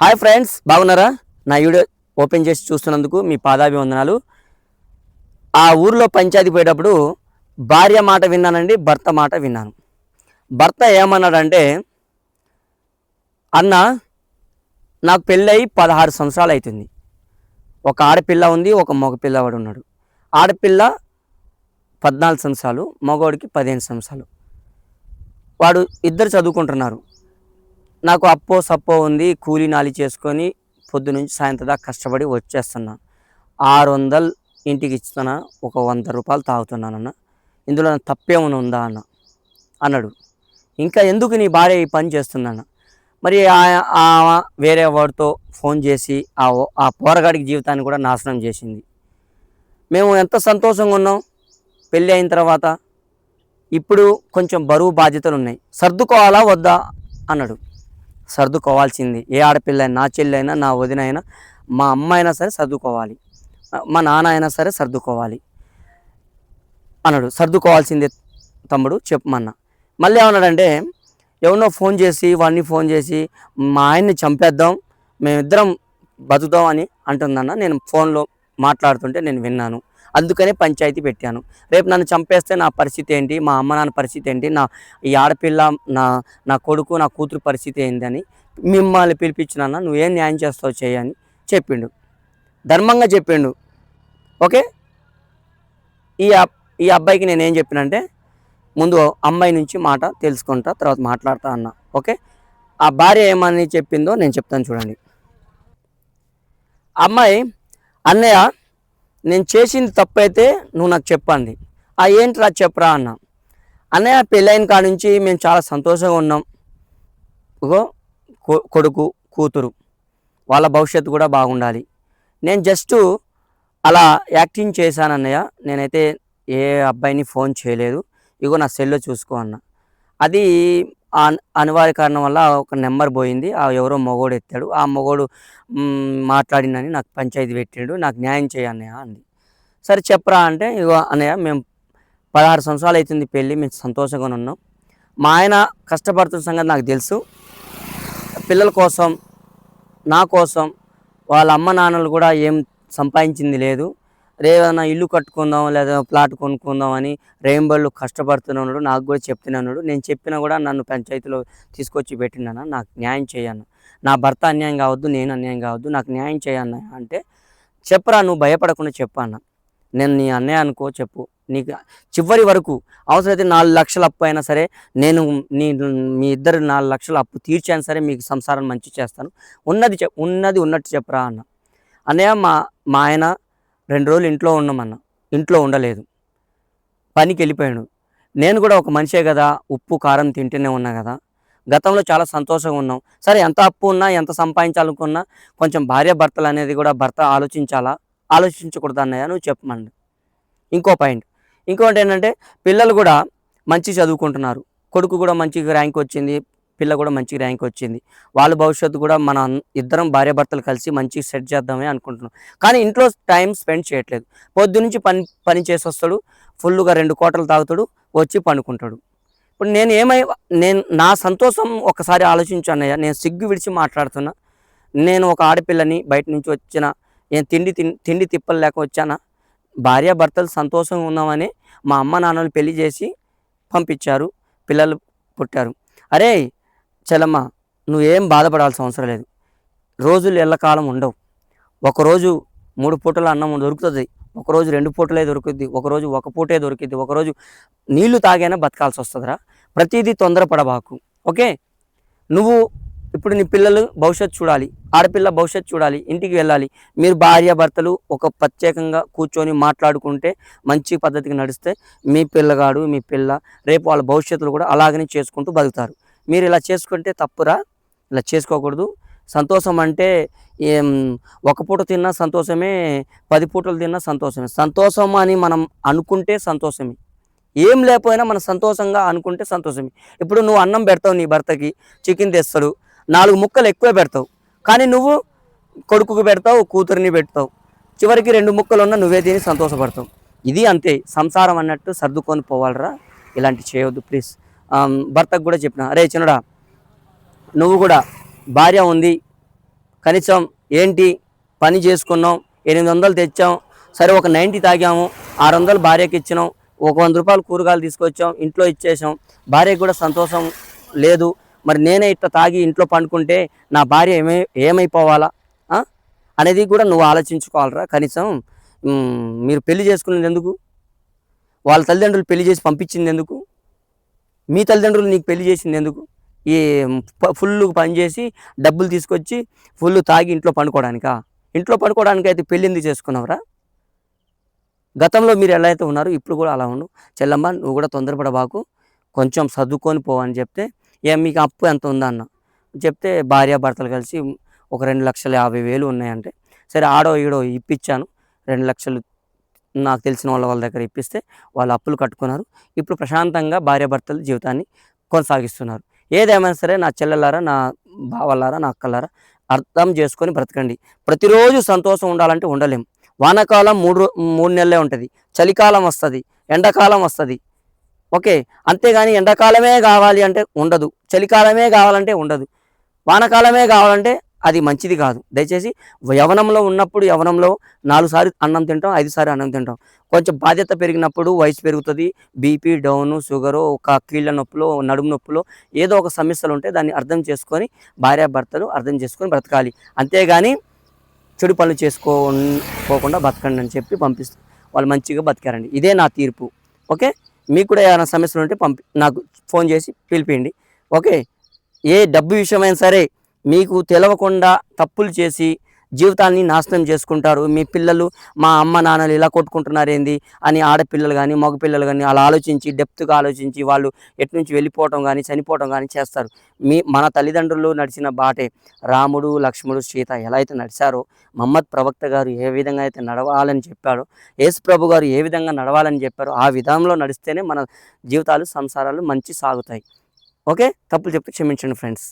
Hi friends, బాగున్నారా? నా video open చేసి చూస్తున్నందుకు మీ పాదాభివందనాలు. ఆ ఊర్లో పంచాయతీ పోయేటప్పుడు భార్య మాట విన్నానండి, భర్త మాట విన్నాను. భర్త ఏమన్నాడంటే, అన్న నాకు పెళ్ళయి 16 సంవత్సరాలు అవుతుంది. ఒక ఆడపిల్ల ఉంది, ఒక మగ పిల్లవాడు ఉన్నాడు. ఆడపిల్ల 14 సంవత్సరాలు, మగవాడికి 15 సంవత్సరాలు. వాడు ఇద్దరు చదువుకుంటున్నారు. నాకు అప్పో సప్పో ఉంది, కూలీ నాలి చేసుకొని పొద్దునుంచి సాయంత్రం దాకా కష్టపడి వచ్చేస్తున్నాను. 600 ఇంటికి ఇస్తున్నా, ఒక 100 రూపాయలు తాగుతున్నానన్న. ఇందులో తప్పేమైనా ఉందా అన్నాడు. ఇంకా ఎందుకు నీ భార్య ఈ పని చేస్తుందన్న. మరి వేరే వాడితో ఫోన్ చేసి ఆ పోరగాడికి జీవితాన్ని కూడా నాశనం చేసింది. మేము ఎంత సంతోషంగా ఉన్నాం పెళ్ళి అయిన తర్వాత. ఇప్పుడు కొంచెం బరువు బాధ్యతలు ఉన్నాయి, సర్దుకోవాలా వద్దా అన్నాడు. సర్దుకోవాల్సింది. ఏ ఆడపిల్ల అయినా, నా చెల్లి అయినా, నా వదిన అయినా, మా అమ్మ అయినా సరే సర్దుకోవాలి, మా నాన్న అయినా సరే సర్దుకోవాలి అన్నాడు. సర్దుకోవాల్సిందే తమ్ముడు చెప్పమన్నా. మళ్ళీ ఏమన్నాడంటే, ఎవరినో ఫోన్ చేసి వాడిని ఫోన్ చేసి మా ఆయన్ని చంపేద్దాం, మేమిద్దరం బతుకుదాం అని అంటుందన్న. నేను ఫోన్లో మాట్లాడుతుంటే నేను విన్నాను, అందుకనే పంచాయతీ పెట్టాను. రేపు నన్ను చంపేస్తే నా పరిస్థితి ఏంటి, మా అమ్మ నాన్న పరిస్థితి ఏంటి, ఈ ఆడపిల్ల నా కొడుకు నా కూతురు పరిస్థితి ఏంటని మిమ్మల్ని పిలిపించినన్నా, నువ్వేం న్యాయం చేస్తావు చేయని చెప్పిండు. ధర్మంగా చెప్పిండు. ఓకే. ఈ అబ్బాయికి నేనేం చెప్పినంటే, ముందు అమ్మాయి నుంచి మాట తెలుసుకుంటా, తర్వాత మాట్లాడతా అన్నా. ఓకే. ఆ భార్య ఏమని చెప్పిందో నేను చెప్తాను చూడండి. అమ్మాయి, అన్నయ్య నేను చేసింది తప్పైతే నువ్వు నాకు చెప్పండి. ఏంట్రా చెప్పరా అన్న. అన్నయ్య పెళ్ళైన కాడ నుంచి మేము చాలా సంతోషంగా ఉన్నాం. కొడుకు కూతురు వాళ్ళ భవిష్యత్తు కూడా బాగుండాలి. నేను జస్ట్ అలా యాక్టింగ్ చేశాను అన్నయ్య, నేనైతే ఏ అబ్బాయిని ఫోన్ చేయలేదు, ఇగో నా సెల్లో చూసుకో అన్న. అది అనివార్య కారణం వల్ల ఒక నెంబర్ పోయింది, ఎవరో మగోడు ఎత్తాడు. ఆ మగోడు మాట్లాడిందని నాకు పంచాయతీ పెట్టాడు, నాకు న్యాయం చేయన్నయ్య అంది. సరే చెప్పరా అంటే, ఇగో అన్నయ్య మేము 16 సంవత్సరాలు అవుతుంది పెళ్ళి, మేము సంతోషంగా ఉన్నాం. మా ఆయన కష్టపడుతున్న సంగతి నాకు తెలుసు. పిల్లల కోసం, నా కోసం వాళ్ళ అమ్మ నాన్నలు కూడా ఏం సంపాదించింది లేదు. ఏదైనా ఇల్లు కట్టుకుందాం లేదా ప్లాట్ కొనుక్కుందాం అని రేంబళ్ళు కష్టపడుతున్నాడు, నాకు కూడా చెప్తున్నాడు. నేను చెప్పినా కూడా నన్ను పంచాయతీలో తీసుకొచ్చి పెట్టినాను, నాకు న్యాయం చేయను. నా భర్త అన్యాయం కావద్దు, నేను అన్యాయం కావద్దు, నాకు న్యాయం చేయన్న అంటే, చెప్పరా నువ్వు భయపడకుండా చెప్పు అన్న. నేను నీ అన్నయ్య అనుకో, చెప్పు, నీకు చివరి వరకు అవసరమైతే 4 లక్షల అప్పు అయినా సరే, నేను మీ ఇద్దరు 4 లక్షల అప్పు తీర్చాను సరే, మీకు సంసారం మంచి చేస్తాను, ఉన్నది ఉన్నట్టు చెప్పరా అన్న. అన్నయ్య మా ఆయన 2 రోజులు ఇంట్లో ఉన్నామన్న, ఇంట్లో ఉండలేదు, పనికి వెళ్ళిపోయాడు. నేను కూడా ఒక మనిషే కదా, ఉప్పు కారం తింటూనే ఉన్నా కదా. గతంలో చాలా సంతోషంగా ఉన్నాం. సరే ఎంత అప్పు ఉన్నా, ఎంత సంపాదించాలనుకున్నా, కొంచెం భార్య భర్తలు అనేది కూడా భర్త ఆలోచించాలా, ఆలోచించకూడదు అన్నయ్య, నువ్వు చెప్పమండి. ఇంకోటి ఏంటంటే, పిల్లలు కూడా మంచి చదువుకుంటున్నారు, కొడుకు కూడా మంచి ర్యాంక్ వచ్చింది, పిల్ల కూడా మంచి ర్యాంక్ వచ్చింది. వాళ్ళ భవిష్యత్తు కూడా మన ఇద్దరం భార్య భర్తలు కలిసి మంచి సెట్ చేద్దామని అనుకుంటున్నాం. కానీ ఇంట్లో టైం స్పెండ్ చేయట్లేదు. పొద్దునుంచి పని చేసి వస్తాడు, ఫుల్గా 2 కోటలు తాగుతాడు, వచ్చి పండుకుంటాడు. ఇప్పుడు నేను నా సంతోషం ఒకసారి ఆలోచించు అన్నయ్య. నేను సిగ్గు విడిచి మాట్లాడుతున్నా. నేను ఒక ఆడపిల్లని, బయట నుంచి వచ్చిన, నేను తిండి తిప్పలు లేక వచ్చానా? భార్య భర్తలు సంతోషంగా ఉన్నామని మా అమ్మ నాన్నలు పెళ్లి చేసి పంపించారు, పిల్లలు పుట్టారు. అరే చలమ్మ, నువ్వేం బాధపడాల్సిన అవసరం లేదు. రోజులు ఎల్లకాలం ఉండవు. ఒకరోజు 3 పూటల అన్నం దొరుకుతుంది, ఒకరోజు 2 పూటలే దొరుకుద్ది, ఒకరోజు 1 పూటే దొరికిద్ది, ఒకరోజు నీళ్లు తాగైనా బతకాల్సి వస్తుందిరా. ప్రతిదీ తొందరపడబాకు. ఓకే. నువ్వు ఇప్పుడు నీ పిల్లలు భవిష్యత్తు చూడాలి, ఆడపిల్ల భవిష్యత్తు చూడాలి, ఇంటికి వెళ్ళాలి. మీరు భార్య భర్తలు ఒక ప్రత్యేకంగా కూర్చొని మాట్లాడుకుంటే, మంచి పద్ధతికి నడిస్తే, మీ పిల్లగాడు మీ పిల్ల రేపు వాళ్ళ భవిష్యత్తులు కూడా అలాగనే చేసుకుంటూ బతుకుతారు. మీరు ఇలా చేసుకుంటే తప్పురా, ఇలా చేసుకోకూడదు. సంతోషం అంటే ఒక పూట తిన్నా సంతోషమే, 10 పూటలు తిన్నా సంతోషమే. సంతోషం అని మనం అనుకుంటే సంతోషమే, ఏం లేకపోయినా మనం సంతోషంగా అనుకుంటే సంతోషమే. ఇప్పుడు నువ్వు అన్నం పెడతావు, నీ భర్తకి చికెన్ తెస్తాడు, 4 ముక్కలు ఎక్కువ పెడతావు, కానీ నువ్వు కొడుకుకి పెడతావు, కూతురిని పెడతావు, చివరికి 2 ముక్కలు ఉన్నా నువ్వే తిని సంతోషపడతావు. ఇది అంతే సంసారం అన్నట్టు, సర్దుకొని పోవాలరా, ఇలాంటి చేయవద్దు ప్లీజ్. భర్తకు కూడా చెప్పిన, అరే చిన్నడా, నువ్వు కూడా భార్య ఉంది, కనీసం ఏంటి పని చేసుకున్నాం, 800 తెచ్చాం, సరే ఒక 90 తాగాము, 600 భార్యకి ఇచ్చినాం, ఒక 100 రూపాయలు కూరగాయలు తీసుకొచ్చాం, ఇంట్లో ఇచ్చేసాం, భార్యకు కూడా సంతోషం లేదు. మరి నేనే ఇట్లా తాగి ఇంట్లో పండుకుంటే నా భార్య ఏమైపోవాలా అనేది కూడా నువ్వు ఆలోచించుకోవాలరా. కనీసం మీరు పెళ్లి చేసుకునేది ఎందుకు? వాళ్ళ తల్లిదండ్రులు పెళ్లి చేసి పంపించింది ఎందుకు? మీ తల్లిదండ్రులు నీకు పెళ్లి చేసింది ఎందుకు? ఈ ఫుల్ పని చేసి డబ్బులు తీసుకొచ్చి ఫుల్ తాగి ఇంట్లో పండుకోవడానికా? ఇంట్లో పడుకోవడానికి అయితే పెళ్ళి ఎందుకు చేసుకున్నావురా? గతంలో మీరు ఎలా అయితే ఉన్నారో ఇప్పుడు కూడా అలా ఉండు. చెల్లమ్మ నువ్వు కూడా తొందరపడబాకు, కొంచెం చదువుకొని పో అని చెప్తే, మీకు అప్పు ఎంత ఉందన్న చెప్తే, భార్యాభర్తలు కలిసి ఒక 2,50,000 ఉన్నాయంటే, సరే ఆడో ఈడో ఇప్పించాను, 2,00,000 నాకు తెలిసిన వాళ్ళ దగ్గర ఇప్పిస్తే వాళ్ళు అప్పులు కట్టుకున్నారు. ఇప్పుడు ప్రశాంతంగా భార్యాభర్తలు జీవితాన్ని కొనసాగిస్తున్నారు. ఏదేమైనా సరే నా చెల్లెలారా, నా బావలారా, నా అక్కలారా, అర్థం చేసుకొని బ్రతకండి. ప్రతిరోజు సంతోషం ఉండాలంటే ఉండలేం. వానాకాలం 3 నెలలే ఉంటుంది, చలికాలం వస్తుంది, ఎండాకాలం వస్తుంది. ఓకే, అంతేగాని ఎండాకాలమే కావాలి అంటే ఉండదు, చలికాలమే కావాలంటే ఉండదు, వానాకాలమే కావాలంటే అది మంచిది కాదు. దయచేసి యవ్వనంలో ఉన్నప్పుడు యవ్వనంలో 4 సార్లు అన్నం తింటాం, 5 సార్లు అన్నం తింటాం. కొంచెం బాధ్యత పెరిగినప్పుడు వయసు పెరుగుతుంది, బీపీ డౌను, షుగరు, ఒక కీళ్ళ నొప్పులో, నడుము నొప్పులో ఏదో ఒక సమస్యలు ఉంటే దాన్ని అర్థం చేసుకొని భార్యాభర్తలు అర్థం చేసుకొని బ్రతకాలి. అంతేగాని చెడు పనులు చేసుకోకుండా బతకండి అని చెప్పి పంపిస్తే వాళ్ళు మంచిగా బతికారండి. ఇదే నా తీర్పు. ఓకే, మీకు కూడా ఏమైనా సమస్యలు ఉంటే నాకు ఫోన్ చేసి పిలిపియండి. ఓకే, ఏ డబ్బు విషయమైనా సరే మీకు తెలవకుండా తప్పులు చేసి జీవితాన్ని నాశనం చేసుకుంటారు. మీ పిల్లలు మా అమ్మ నాన్నలు ఇలా కొట్టుకుంటున్నారు ఏంది అని ఆడపిల్లలు కానీ మగపిల్లలు కానీ అలా ఆలోచించి డెప్త్గా ఆలోచించి వాళ్ళు ఎటు నుంచి వెళ్ళిపోవటం కానీ చనిపోవటం కానీ చేస్తారు. మన తల్లిదండ్రులు నడిచిన బాటే, రాముడు లక్ష్మణుడు సీత ఎలా అయితే నడిచారో, మహమ్మద్ ప్రవక్త గారు ఏ విధంగా అయితే నడవాలని చెప్పారో, యేసు ప్రభు గారు ఏ విధంగా నడవాలని చెప్పారో ఆ విధానంలో నడిస్తేనే మన జీవితాలు సంసారాలు మంచి సాగుతాయి. ఓకే, తప్పులు చెప్తే క్షమించండి ఫ్రెండ్స్.